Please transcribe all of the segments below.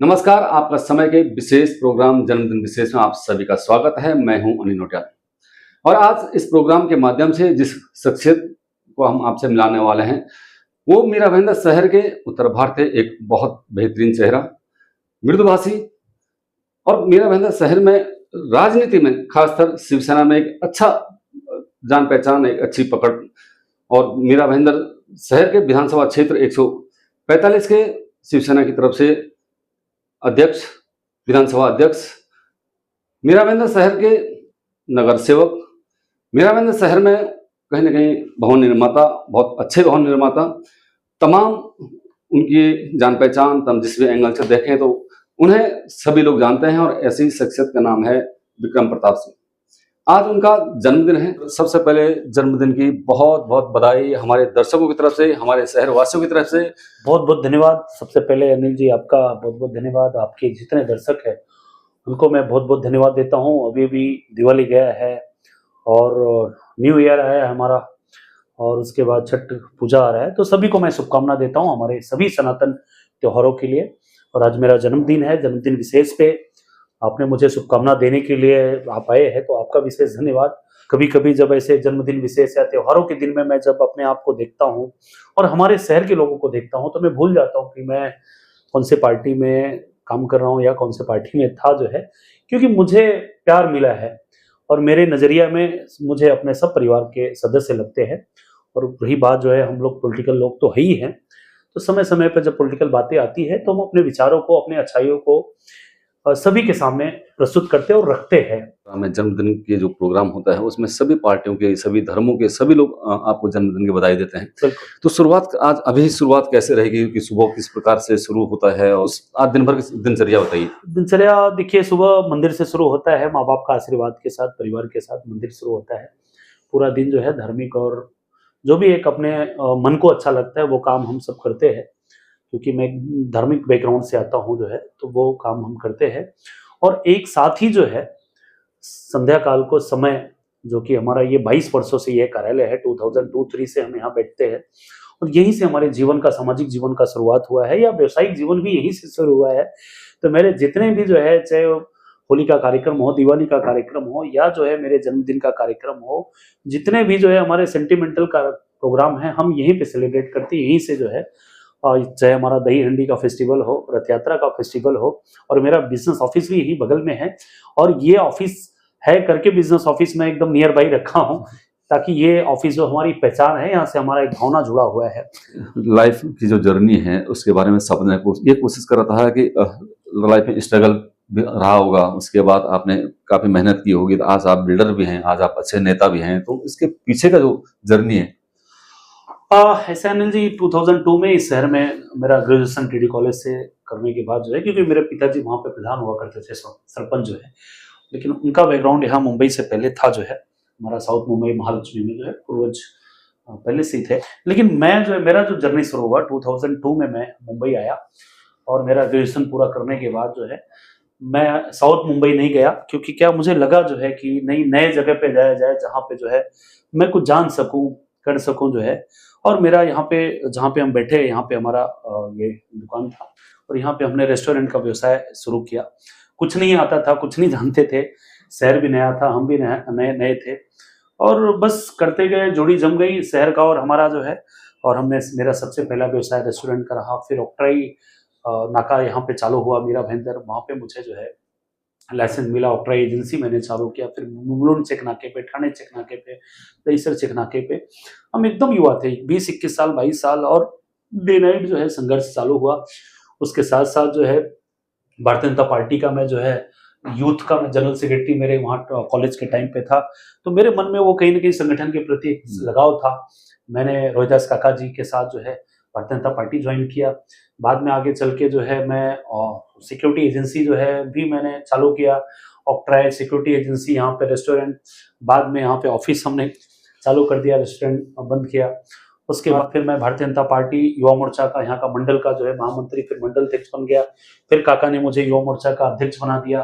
नमस्कार, आपका समय के विशेष प्रोग्राम जन्मदिन विशेष में आप सभी का स्वागत है। मैं हूं अनिल नोटियाल और आज इस प्रोग्राम के माध्यम से जिस शख्सियत को हम आपसे मिलाने वाले हैं वो मीरा भाईंदर शहर के उत्तर भारत के एक बहुत बेहतरीन चेहरा, मृदुभाषी और मीरा भाईंदर शहर में राजनीति में खासकर शिवसेना में एक अच्छा जान पहचान, एक अच्छी पकड़। और मीरा भाईंदर शहर के विधानसभा क्षेत्र 145 के शिवसेना की तरफ से अध्यक्ष, विधानसभा अध्यक्ष, मीरा भाईंदर शहर के नगर सेवक, मीरा भाईंदर शहर में कहीं ना कहीं भवन निर्माता, बहुत अच्छे भवन निर्माता, तमाम उनकी जान पहचान तम जिस भी एंगल से देखें तो उन्हें सभी लोग जानते हैं और ऐसी शख्सियत का नाम है विक्रम प्रताप सिंह। आज उनका जन्मदिन है। सबसे पहले जन्मदिन की बहुत बहुत बधाई हमारे दर्शकों की तरफ से, हमारे शहर वासियों की तरफ से। बहुत बहुत धन्यवाद। सबसे पहले अनिल जी आपका बहुत बहुत धन्यवाद। आपके जितने दर्शक हैं उनको मैं बहुत बहुत धन्यवाद देता हूं। अभी भी दिवाली गया है और न्यू ईयर आया है हमारा, और उसके बाद छठ पूजा आ रहा है, तो सभी को मैं शुभकामना देता हूं हमारे सभी सनातन त्योहारों के लिए। और आज मेरा जन्मदिन है। जन्मदिन विशेष पे आपने मुझे शुभकामना देने के लिए आप आए हैं, तो आपका विशेष धन्यवाद। कभी कभी जब ऐसे जन्मदिन विशेष या त्योहारों के दिन में मैं जब अपने आप को देखता हूँ और हमारे शहर के लोगों को देखता हूँ तो मैं भूल जाता हूँ कि मैं कौन से पार्टी में काम कर रहा हूँ या कौन से पार्टी में था जो है, क्योंकि मुझे प्यार मिला है और मेरे नज़रिया में मुझे अपने सब परिवार के सदस्य लगते हैं। और रही बात जो है, हम लोग पॉलिटिकल लोग तो है ही हैं, तो समय समय पर जब पॉलिटिकल बातें आती है तो हम अपने विचारों को, अपने अच्छाइयों को सभी के सामने प्रस्तुत करते और रखते हैं। हमें जन्मदिन के जो प्रोग्राम होता है उसमें सभी पार्टियों के, सभी धर्मों के सभी लोग आपको जन्मदिन की बधाई देते हैं। तो शुरुआत आज अभी शुरुआत कैसे रहेगी कि सुबह किस प्रकार से शुरू होता है और आज दिन भर की दिनचर्या बताइए। दिनचर्या देखिए, सुबह मंदिर से शुरू होता है, माँ बाप का आशीर्वाद के साथ, परिवार के साथ मंदिर शुरू होता है। पूरा दिन जो है धार्मिक और जो भी एक अपने मन को अच्छा लगता है वो काम हम सब करते हैं, क्योंकि मैं धार्मिक बैकग्राउंड से आता हूँ जो है, तो वो काम हम करते हैं। और एक साथ ही जो है संध्या काल को समय, जो कि हमारा ये 22 वर्षों से ये कार्यालय है, 2002-3 से हम यहाँ बैठते हैं और यहीं से हमारे जीवन का, सामाजिक जीवन का शुरुआत हुआ है, या व्यवसायिक जीवन भी यहीं से शुरू हुआ है। तो मेरे जितने भी जो है, चाहे होली का कार्यक्रम हो, दिवाली का कार्यक्रम हो, या जो है मेरे जन्मदिन का कार्यक्रम हो, जितने भी जो है हमारे सेंटिमेंटल का प्रोग्राम है, हम यहीं पे सेलिब्रेट करते हैं। यहीं से जो है, चाहे हमारा दही हंडी का फेस्टिवल हो, रथ यात्रा का फेस्टिवल हो, और मेरा बिजनेस ऑफिस भी यही बगल में है। और ये ऑफिस है करके बिजनेस ऑफिस में एकदम नियर बाई रखा हूँ, ताकि ये ऑफिस जो हमारी पहचान है, यहाँ से हमारा एक भावना जुड़ा हुआ है। लाइफ की जो जर्नी है उसके बारे में सबने ये कोशिश कर रहा था कि लाइफ में स्ट्रगल भी रहा होगा, उसके बाद आपने काफी मेहनत की होगी, तो आज आप बिल्डर भी हैं, आज आप अच्छे नेता भी हैं, तो इसके पीछे का जो जर्नी है। ऐसा अनिल जी, 2002 में इस शहर में मेरा ग्रेजुएशन टीडी कॉलेज से करने के बाद जो है, क्योंकि मेरे पिताजी वहाँ पे प्रधान हुआ करते थे, सरपंच जो है, लेकिन उनका बैकग्राउंड यहाँ मुंबई से पहले था जो है। हमारा साउथ मुंबई महालक्ष्मी में जो है पूर्वज पहले से ही थे। लेकिन मैं जो है, मेरा जो जर्नी शुरू हुआ 2002 में, मैं मुंबई आया और मेरा ग्रेजुएशन पूरा करने के बाद जो है मैं साउथ मुंबई नहीं गया, क्योंकि क्या मुझे लगा जो है कि नहीं, नए जगह पे जाया जाए जहाँ पे जो है मैं कुछ जान सकूँ, कर सकूँ जो है। और मेरा यहाँ पे, जहाँ पे हम बैठे, यहाँ पे हमारा ये दुकान था और यहाँ पे हमने रेस्टोरेंट का व्यवसाय शुरू किया। कुछ नहीं आता था, कुछ नहीं जानते थे, शहर भी नया था, हम भी नए नए थे, और बस करते गए, जोड़ी जम गई शहर का और हमारा जो है। और हमने, मेरा सबसे पहला व्यवसाय रेस्टोरेंट का रहा। फिर ऑक्ट्राई नाका यहाँ पे चालू हुआ मीरा भाईंदर, वहाँ पे मुझे जो है लाइसेंस मिला, ऑक्ट्राई एजेंसी मैंने चालू किया। फिर मुलुंड चेक नाके पे, ठाणे चेक नाके पे, दहीसर चेक नाके पे। हम एकदम युवा थे, 20-21 साल, 22 साल, और डे नाइट जो है संघर्ष चालू हुआ। उसके साथ साथ जो है भारतीय जनता पार्टी का मैं जो है यूथ का मैं जनरल सेक्रेटरी मेरे वहाँ कॉलेज के टाइम पे था, तो मेरे मन में वो कहीं ना कहीं संगठन के प्रति लगाव था। मैंने रोहिदास काका जी के साथ जो है भारतीय जनता पार्टी ज्वाइन किया। बाद में आगे चल के जो है मैं सिक्योरिटी एजेंसी जो है भी मैंने चालू किया, ऑक्ट्राई सिक्योरिटी एजेंसी, यहाँ पे रेस्टोरेंट, बाद में यहाँ पे ऑफिस हमने चालू कर दिया, रेस्टोरेंट बंद किया। उसके बाद फिर मैं भारतीय जनता पार्टी युवा मोर्चा का, यहाँ का मंडल का जो है महामंत्री, फिर मंडल अध्यक्ष बन गया। फिर काका ने मुझे युवा मोर्चा का अध्यक्ष बना दिया।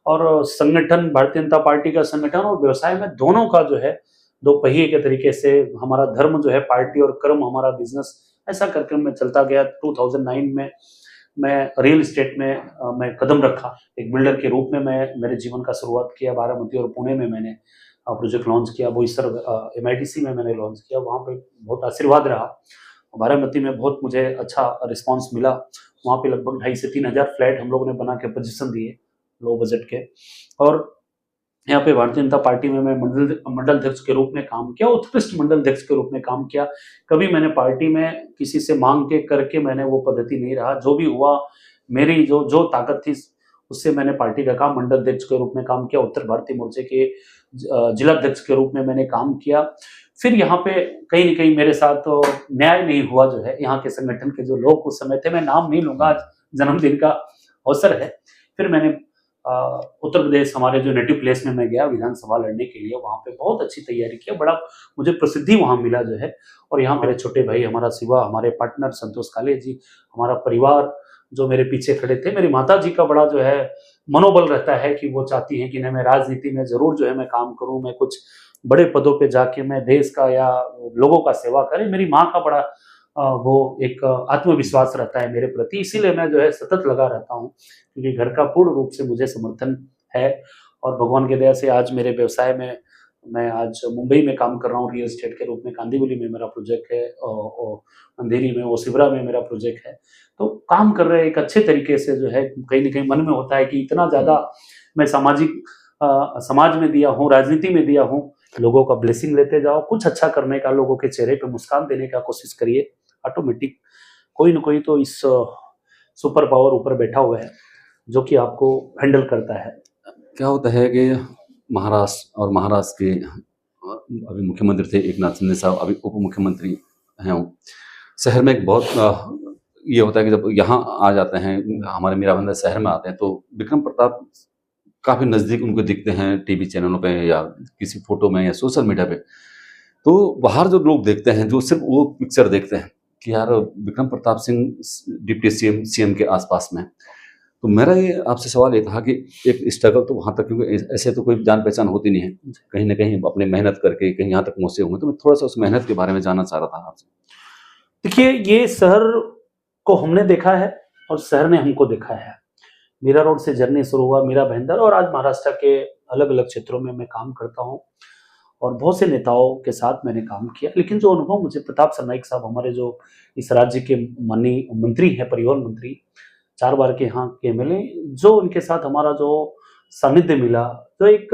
और संगठन, भारतीय जनता पार्टी का संगठन और व्यवसाय में दोनों का जो है दो पहिए के तरीके से, हमारा धर्म जो है पार्टी और कर्म हमारा बिजनेस, ऐसा करके मैं चलता गया। 2009 में मैं रियल इस्टेट में मैं कदम रखा। एक बिल्डर के रूप में मैं मेरे जीवन का शुरुआत किया। बारामती और पुणे में मैंने प्रोजेक्ट लॉन्च किया। बोईसर MIDC में मैंने लॉन्च किया, वहाँ पे बहुत आशीर्वाद रहा। बारामती में बहुत मुझे अच्छा रिस्पांस मिला। वहाँ पे लगभग 2,500 से 3,000 फ्लैट हम लोगों ने बना के पोजीशन दिए लो बजट के। और यहाँ पे भारतीय जनता पार्टी में मैं मंडल अध्यक्ष के रूप में काम किया, उत्कृष्ट मंडल अध्यक्ष के रूप में काम किया। कभी मैंने पार्टी में किसी से मांग के करके मैंने वो पद्धति नहीं रहा। जो भी हुआ, मेरी जो ताकत थी उससे मैंने पार्टी का काम, मंडल अध्यक्ष के रूप में काम किया। उत्तर भारतीय मोर्चे के जिला अध्यक्ष के रूप में मैंने काम किया। फिर यहाँ पे कहीं न कहीं मेरे साथ तो न्याय नहीं हुआ जो है। यहाँ के संगठन के जो लोग उस समय थे, मैं नाम नहीं लूंगा, आज जन्मदिन का अवसर है। फिर मैंने उत्तर प्रदेश हमारे जो नेटिव प्लेस में मैं गया विधानसभा लड़ने के लिए। वहाँ पे बहुत अच्छी तैयारी किया, बड़ा मुझे प्रसिद्धि वहाँ मिला जो है। और यहाँ मेरे छोटे भाई, हमारा शिवा, हमारे पार्टनर संतोष काले जी, हमारा परिवार जो मेरे पीछे खड़े थे। मेरी माता जी का बड़ा जो है मनोबल रहता है कि वो चाहती हैं कि नहीं, मैं राजनीति में जरूर जो है मैं काम करूं, मैं कुछ बड़े पदों पे जाके मैं देश का या लोगों का सेवा करें। मेरी माँ का बड़ा वो एक आत्मविश्वास रहता है मेरे प्रति, इसीलिए मैं जो है सतत लगा रहता हूँ, क्योंकि घर का पूर्ण रूप से मुझे समर्थन है। और भगवान की दया से आज मेरे व्यवसाय में मैं आज मुंबई में काम कर रहा हूँ रियल एस्टेट के रूप में। कांदीवली में मेरा प्रोजेक्ट है, अंधेरी में, ओसिवरा में मेरा प्रोजेक्ट है। तो काम कर रहे एक अच्छे तरीके से जो है। कहीं न कहीं मन में होता है कि इतना ज़्यादा मैं समाज में दिया हूँ, राजनीति में दिया हूँ, लोगों का ब्लेसिंग लेते जाओ, कुछ अच्छा करने का, लोगों के चेहरे पे मुस्कान देने का कोशिश करिए। ऑटोमेटिक कोई न कोई तो इस सुपर पावर ऊपर बैठा हुआ है जो कि आपको हैंडल करता है। क्या होता है कि महाराष्ट्र के अभी मुख्यमंत्री थे एकनाथ शिंदे साहब, अभी उप मुख्यमंत्री हैं वो। शहर में एक बहुत ये होता है कि जब यहाँ आ जाते हैं, हमारे मीरा भाईंदर शहर में आते हैं, तो विक्रम प्रताप काफ़ी नज़दीक उनको दिखते हैं टीवी चैनलों पे या किसी फोटो में या सोशल मीडिया पे। तो बाहर जो लोग देखते हैं, जो सिर्फ वो पिक्चर देखते हैं कि यार विक्रम प्रताप सिंह डिप्टी सीएम के आसपास में। तो मेरा ये आपसे सवाल ये था कि एक स्ट्रगल तो वहाँ तक, क्योंकि ऐसे तो कोई जान पहचान होती नहीं है, कहीं ना कहीं अपने मेहनत करके कहीं यहाँ तक पहुँचे हुए। तो मैं थोड़ा सा उस मेहनत के बारे में जानना चाह रहा था आपसे। देखिए, ये शहर को हमने देखा है और शहर ने हमको देखा है। मीरा रोड से जर्नी शुरू हुआ, मीरा भाईंदर, और आज महाराष्ट्र के अलग अलग क्षेत्रों में मैं काम करता हूँ और बहुत से नेताओं के साथ मैंने काम किया। लेकिन जो अनुभव मुझे प्रताप सरनाईक साहब, हमारे जो इस राज्य के माननीय मंत्री हैं, परिवहन मंत्री, 4 बार के यहाँ के MLA, जो उनके साथ हमारा जो सानिध्य मिला, जो एक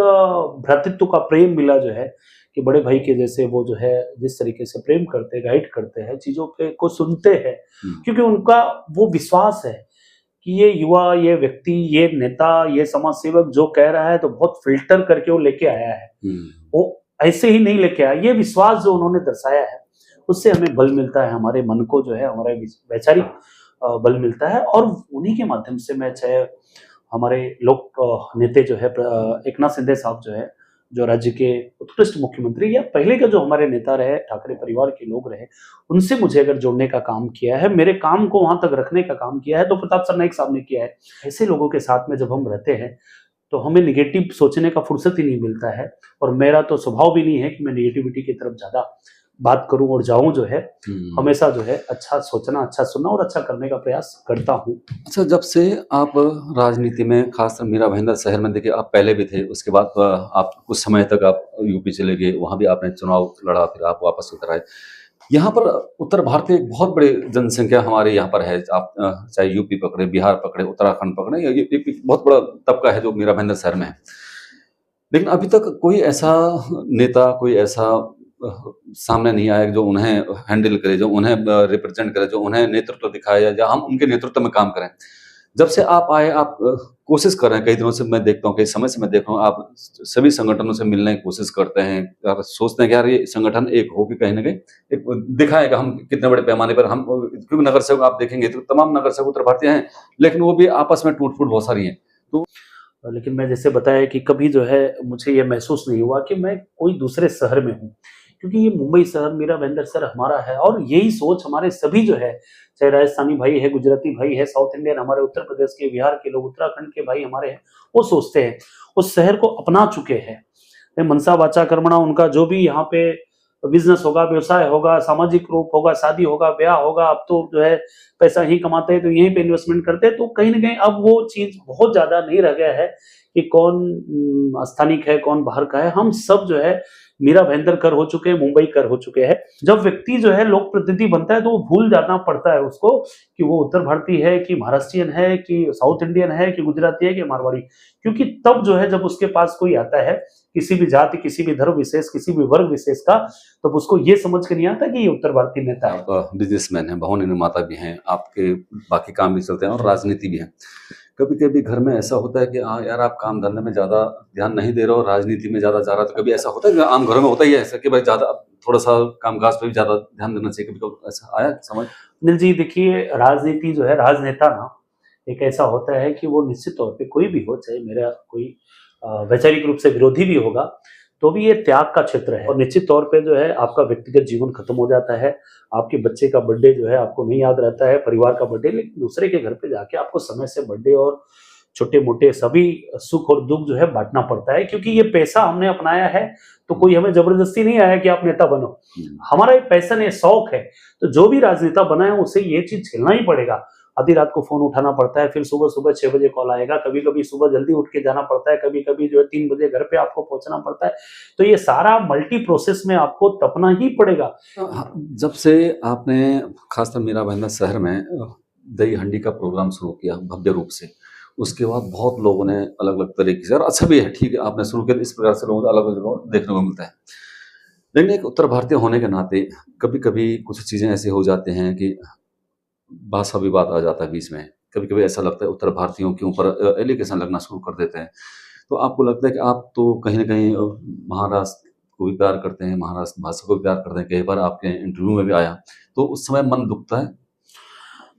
भ्रातृत्व का प्रेम मिला जो है, कि बड़े भाई के जैसे वो जो है जिस तरीके से प्रेम करते, गाइड करते हैं, चीज़ों पे को सुनते हैं, क्योंकि उनका वो विश्वास है कि ये युवा, ये व्यक्ति, ये नेता, ये समाज सेवक जो कह रहा है तो बहुत फिल्टर करके वो लेके आया है। वो ऐसे ही नहीं लेके आया। ये विश्वास जो उन्होंने दर्शाया है, उससे हमें बल मिलता है, हमारे मन को जो है, हमारे वैचारिक बल मिलता है। और उन्हीं के माध्यम से मैं, चाहे हमारे लोक नेता जो है एकनाथ शिंदे साहब जो है, जो राज्य के उत्कृष्ट मुख्यमंत्री, या पहले का जो हमारे नेता रहे, ठाकरे परिवार के लोग रहे, उनसे मुझे अगर जोड़ने का काम किया है, मेरे काम को वहां तक रखने का काम किया है, तो प्रताप सरनाईक साहब ने किया है। ऐसे लोगों के साथ में जब हम रहते हैं तो हमें निगेटिव सोचने का फुर्सत ही नहीं मिलता है। और मेरा तो स्वभाव भी नहीं है कि मैं निगेटिविटी की तरफ ज्यादा बात करूं और जाऊं जो है। हमेशा जो है अच्छा सोचना, अच्छा सुनना और अच्छा करने का प्रयास करता हूं। अच्छा, जब से आप राजनीति में, खासकर मीरा भाईंदर शहर में, देखिए आप पहले भी थे, उसके बाद आप कुछ समय तक आप यूपी चले गए, वहाँ भी आपने चुनाव लड़ा, फिर आप वापस उतर आए। यहाँ पर उत्तर भारत में एक बहुत बड़ी जनसंख्या हमारे यहाँ पर है। आप चाहे यूपी पकड़े, बिहार पकड़े, उत्तराखंड पकड़े, ये एक बहुत बड़ा तबका है जो मीरा भाईंदर शहर में है। लेकिन अभी तक कोई ऐसा नेता, कोई ऐसा सामने नहीं आया जो उन्हें हैंडल करे, जो उन्हें रिप्रेजेंट करे, जो उन्हें नेतृत्व दिखाए या हम उनके नेतृत्व में काम करें। जब से आप आए, आप कोशिश कर रहे हैं, कई दिनों से मैं देखता हूँ, कई समय से मैं देख रहा हूँ, आप सभी संगठनों से मिलने की कोशिश करते हैं और सोचते हैं कि यार ये संगठन एक हो, कि कहीं ना कहीं एक दिखाएगा हम कितने बड़े पैमाने पर हम, क्योंकि नगर सेवक आप देखेंगे तो तमाम नगर सेवक उत्तर भारतीय हैं, लेकिन वो भी आपस में टूट फूट बहुत सारी हैं। तो लेकिन मैं जैसे बताया कि कभी जो है मुझे ये महसूस नहीं हुआ कि मैं कोई दूसरे शहर में हूँ, क्योंकि ये मुंबई शहर, मीरा भाईंदर शहर हमारा है। और यही सोच हमारे सभी जो है, चाहे राजस्थानी भाई है, गुजराती भाई है, साउथ इंडियन हमारे उत्तर प्रदेश के, बिहार के लोग, उत्तराखंड के भाई हमारे हैं, वो सोचते हैं, उस शहर को अपना चुके हैं। मनसा वाचा कर्मणा, उनका जो भी यहाँ पे बिजनेस होगा, व्यवसाय होगा, सामाजिक रूप होगा, शादी होगा, ब्याह होगा, अब तो जो है पैसा ही कमाते हैं तो यहीं पे इन्वेस्टमेंट करते हैं। तो कहीं न कहीं अब वो चीज़ बहुत ज़्यादा नहीं रह गया है कि कौन स्थानिक है, कौन बाहर का है। हम सब जो है मीरा भाईंदर कर हो चुके हैं, मुंबई कर हो चुके हैं। जब व्यक्ति जो है लोक प्रतिनिधि बनता है तो वो भूल जाना पड़ता है उसको कि वो उत्तर भारतीय है कि महाराष्ट्रियन है कि साउथ इंडियन है कि गुजराती है कि मारवाड़ी। क्योंकि तब जो है जब उसके पास कोई आता है किसी भी जाति, किसी भी धर्म विशेष, किसी भी वर्ग विशेष का, तब उसको ये समझ के नहीं आता कि ये उत्तर भारतीय नेता है। आप बिजनेसमैन हैं, भवन निर्माता भी हैं, आपके बाकी काम भी चलते हैं और राजनीति भी है। कभी कभी घर में ऐसा होता है कि हाँ यार, आप काम धंधे में ज्यादा ध्यान नहीं दे रहे हो, राजनीति में ज्यादा जा रहा, तो कभी ऐसा होता है कि आम घरों में होता ही है ऐसा कि भाई ज्यादा थोड़ा सा कामकाज पे भी ज्यादा ध्यान देना चाहिए, कभी कभी ऐसा आया समझ? अनिल जी देखिए, राजनीति जो है, राजनेता ना एक ऐसा होता है कि वो निश्चित तौर पे कोई भी हो, चाहे मेरा कोई वैचारिक रूप से विरोधी भी होगा, तो भी ये त्याग का क्षेत्र है। और निश्चित तौर पे जो है आपका व्यक्तिगत जीवन खत्म हो जाता है, आपके बच्चे का बर्थडे जो है आपको नहीं याद रहता है, परिवार का बर्थडे, लेकिन दूसरे के घर पे जाके आपको समय से बर्थडे और छोटे मोटे सभी सुख और दुख जो है बांटना पड़ता है। क्योंकि ये पैसा हमने अपनाया है, तो कोई हमें जबरदस्ती नहीं आया कि आप नेता बनो। हमारा एक पैशन है, शौक है। तो जो भी राजनेता बना है उसे ये चीज झेलना ही पड़ेगा। आधी रात को फोन उठाना पड़ता है, फिर सुबह सुबह 6 बजे कॉल आएगा, कभी कभी सुबह जल्दी उठ के जाना पड़ता है, कभी कभी जो है 3 बजे घर पे आपको पहुंचना पड़ता है। तो ये सारा मल्टी प्रोसेस में आपको तपना ही पड़ेगा। जब से आपने खासकर मीरा भाईंदर शहर में दही हंडी का प्रोग्राम शुरू किया भव्य रूप से, उसके बाद बहुत लोगों ने अलग अलग तरीके से, और अच्छा भी है, ठीक है आपने शुरू किया, इस प्रकार से लोगों को अलग अलग देखने को मिलता है। लेकिन एक उत्तर भारतीय होने के नाते कभी कभी कुछ चीजें ऐसे हो जाते हैं कि भाषा विवाद आ जाता है बीच में। कभी कभी ऐसा लगता है उत्तर भारतीयों के ऊपर एलिगेशन लगना शुरू कर देते हैं। तो आपको लगता है कि आप तो कहीं ना कहीं महाराष्ट्र को भी प्यार करते हैं, महाराष्ट्र भाषा को भी प्यार करते हैं, कई बार आपके इंटरव्यू में भी आया, तो उस समय मन दुखता है?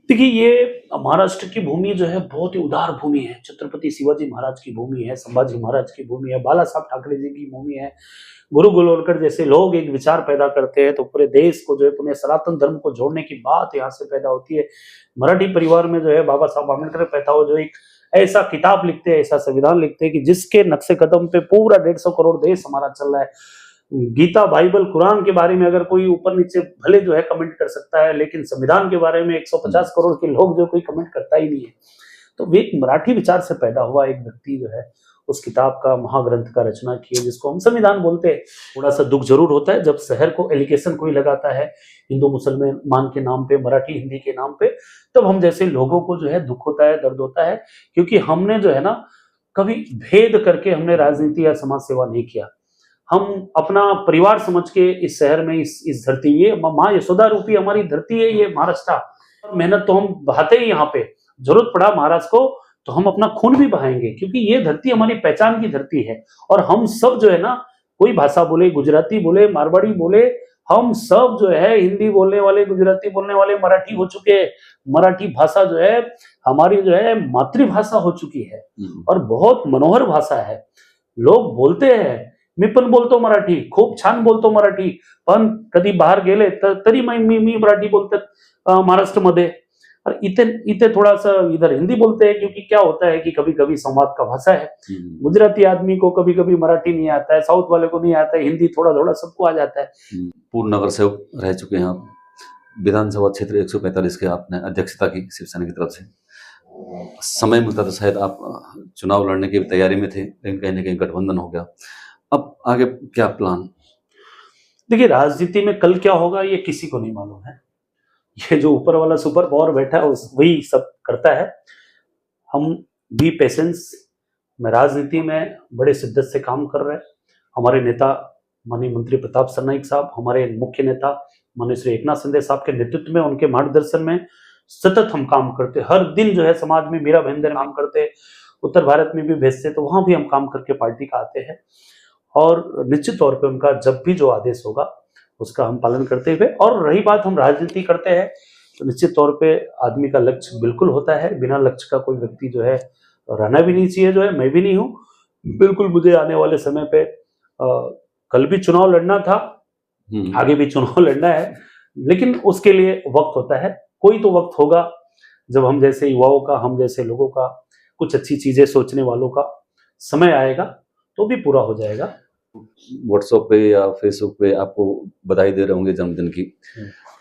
देखिए, ये महाराष्ट्र की भूमि जो है बहुत ही उदार भूमि है। छत्रपति शिवाजी महाराज की भूमि है, संभाजी महाराज की भूमि है, बाला साहब ठाकरे जी की भूमि है। गुरु गोलवलकर जैसे लोग एक विचार पैदा करते हैं तो पूरे देश को जो है, पुणे सनातन धर्म को जोड़ने की बात यहाँ से पैदा होती है। मराठी परिवार में जो है बाबा साहब आम्बेडकर पैदा हो, जो एक ऐसा किताब लिखते हैं, ऐसा संविधान लिखते हैं कि जिसके नक्शे कदम पे पूरा 150 करोड़ देश हमारा चल रहा है। गीता, बाइबल, कुरान के बारे में अगर कोई ऊपर नीचे भले जो है कमेंट कर सकता है, लेकिन संविधान के बारे में 150 करोड़ के लोग जो कोई कमेंट करता ही नहीं है। तो वे एक मराठी विचार से पैदा हुआ एक व्यक्ति जो है उस किताब का, महाग्रंथ का रचना किए, जिसको हम संविधान बोलते हैं। थोड़ा सा दुख जरूर होता है जब शहर को एलिगेशन कोई लगाता है हिंदू मुसलमान के नाम पे, मराठी हिंदी के नाम पे, तब हम जैसे लोगों को जो है दुख होता है, दर्द होता है। क्योंकि हमने जो है ना कभी भेद करके हमने राजनीति या समाज सेवा नहीं किया। हम अपना परिवार समझ के इस शहर में, इस धरती, ये माँ यशोदा रूपी हमारी धरती है, ये महाराष्ट्र। मेहनत तो हम बहाते ही यहाँ पे, जरूरत पड़ा महाराज को तो हम अपना खून भी बहाएंगे, क्योंकि ये धरती हमारी पहचान की धरती है। और हम सब जो है ना, कोई भाषा बोले, गुजराती बोले, मारवाड़ी बोले, हम सब जो है हिंदी बोलने वाले, गुजराती बोलने वाले, मराठी हो चुके हैं। मराठी भाषा जो है हमारी जो है मातृभाषा हो चुकी है और बहुत मनोहर भाषा है। लोग बोलते हैं मी पण बोलतो मराठी, खूप छान बोलतो मराठी, पण कधी बाहेर गेले तरी मी मराठी बोलतात महाराष्ट्रमध्ये। और इथे थोड़ा सा इधर हिंदी बोलते हैं, क्योंकि क्या होता है कि कभी कभी संवाद का भाषा है। गुजराती आदमी को कभी कभी मराठी नहीं आता है, साउथ वाले को नहीं आता है, हिंदी थोड़ा थोड़ा सबको आ जाता है। पूर्ण नगर सेवक रह चुके हैं आप, विधानसभा क्षेत्र 145 के आपने अध्यक्षता की शिवसेना की तरफ से। समय मिलता तो शायद आप चुनाव लड़ने की तैयारी में थे, लेकिन कहीं ना कहीं गठबंधन हो गया। अब आगे क्या प्लान? देखिए, राजनीति में कल क्या होगा ये किसी को नहीं मालूम है। ये जो ऊपर वाला सुपर पावर बैठा है वही सब करता है। हम बी पेशेंस में राजनीति में बड़े शिद्दत से काम कर रहे हैं। हमारे नेता माननीय मंत्री प्रताप सरनाईक साहब, हमारे मुख्य नेता माननीय श्री एकनाथ शिंदे साहब के नेतृत्व में, उनके मार्गदर्शन में सतत हम काम करते। हर दिन जो है समाज में मीरा भाईंदर काम करते, उत्तर भारत में भी भेजते, तो वहां भी हम काम करके पार्टी का आते हैं। और निश्चित तौर पे उनका जब भी जो आदेश होगा उसका हम पालन करते हुए। और रही बात, हम राजनीति करते हैं तो निश्चित तौर पे आदमी का लक्ष्य बिल्कुल होता है। बिना लक्ष्य का कोई व्यक्ति जो है रहना भी नहीं चाहिए, जो है मैं भी नहीं हूँ बिल्कुल। मुझे आने वाले समय पे कल भी चुनाव लड़ना था, आगे भी चुनाव लड़ना है, लेकिन उसके लिए वक्त होता है। कोई तो वक्त होगा जब हम जैसे युवाओं का, हम जैसे लोगों का, कुछ अच्छी चीजें सोचने वालों का समय आएगा तो भी पूरा हो जाएगा। व्हाट्सएप पे या फेसबुक पे आपको बधाई दे रहे होंगे जन्मदिन की।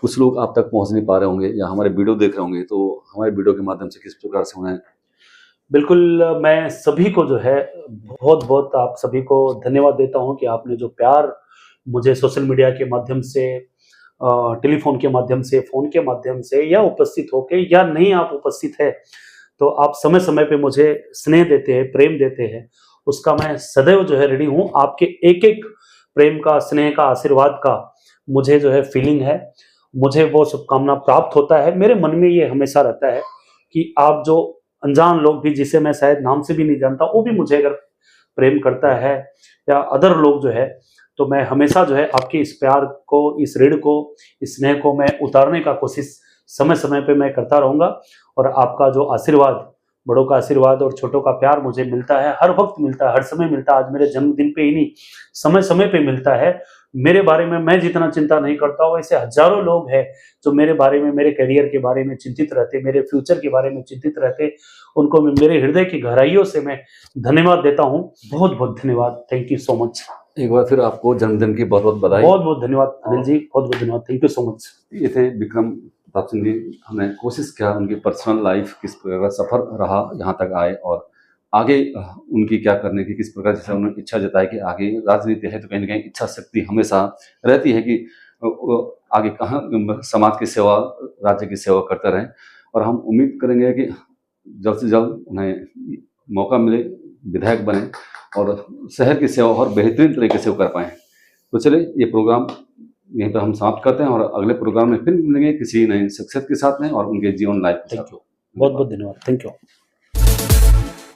कुछ लोग आप तक पहुंच नहीं पा रहे होंगे या हमारे वीडियो देख रहे होंगे, तो हमारे वीडियो के माध्यम से किस प्रकार से उन्हें बिल्कुल, मैं सभी को जो है बहुत बहुत आप सभी को धन्यवाद देता हूं कि आपने जो प्यार मुझे सोशल मीडिया के माध्यम से, टेलीफोन के माध्यम से, फोन के माध्यम से, या उपस्थित होके या नहीं आप उपस्थित है, तो आप समय समय पे मुझे स्नेह देते हैं, प्रेम देते हैं, उसका मैं सदैव जो है रेडी हूं। आपके एक एक प्रेम का, स्नेह का, आशीर्वाद का मुझे जो है फीलिंग है, मुझे वो शुभकामना प्राप्त होता है। मेरे मन में ये हमेशा रहता है कि आप जो अनजान लोग भी, जिसे मैं शायद नाम से भी नहीं जानता, वो भी मुझे अगर प्रेम करता है, या अदर लोग जो है, तो मैं हमेशा जो है आपके इस प्यार को, इस ऋण को, इस स्नेह को मैं उतारने का कोशिश समय समय पे मैं करता रहूंगा। और आपका जो आशीर्वाद, बड़ों का आशीर्वाद और छोटों का प्यार मुझे मिलता है, हर वक्त मिलता है, हर समय मिलता है। आज मेरे जन्मदिन पे ही नहीं, समय समय पे मिलता है। मेरे बारे में मैं जितना चिंता नहीं करता हूँ, ऐसे हजारों लोग हैं जो मेरे बारे में, मेरे करियर के बारे में चिंतित रहते, मेरे फ्यूचर के बारे में चिंतित रहते। उनको मैं मेरे हृदय की गहराइयों से मैं धन्यवाद देता हूँ। बहुत बहुत धन्यवाद। Thank you so much. एक बार फिर आपको जन्मदिन की बहुत बहुत बधाई। बहुत बहुत धन्यवाद अनिल जी, बहुत बहुत धन्यवाद। Thank you so much. ये थे विक्रम प्रताप सिंह जी। हमने कोशिश किया उनकी पर्सनल लाइफ किस प्रकार का सफर रहा यहाँ तक आए, और आगे उनकी क्या करने की, किस प्रकार से उन्होंने इच्छा जताई कि आगे राजनीति है तो कहीं ना कहीं इच्छा शक्ति हमेशा रहती है कि आगे कहाँ समाज की सेवा, राज्य की सेवा करते रहें। और हम उम्मीद करेंगे कि जल्द से जल्द उन्हें मौका मिले, विधायक बने और शहर की सेवा और बेहतरीन तरीके से वो कर पाएँ। तो चलिए, ये प्रोग्राम यहीं पर हम समाप्त करते हैं और अगले प्रोग्राम में फिर मिलेंगे किसी नई शख्सियत के साथ में और उनके जीवन लाइफ के साथ। थैंक यू, बहुत बहुत धन्यवाद। Thank you.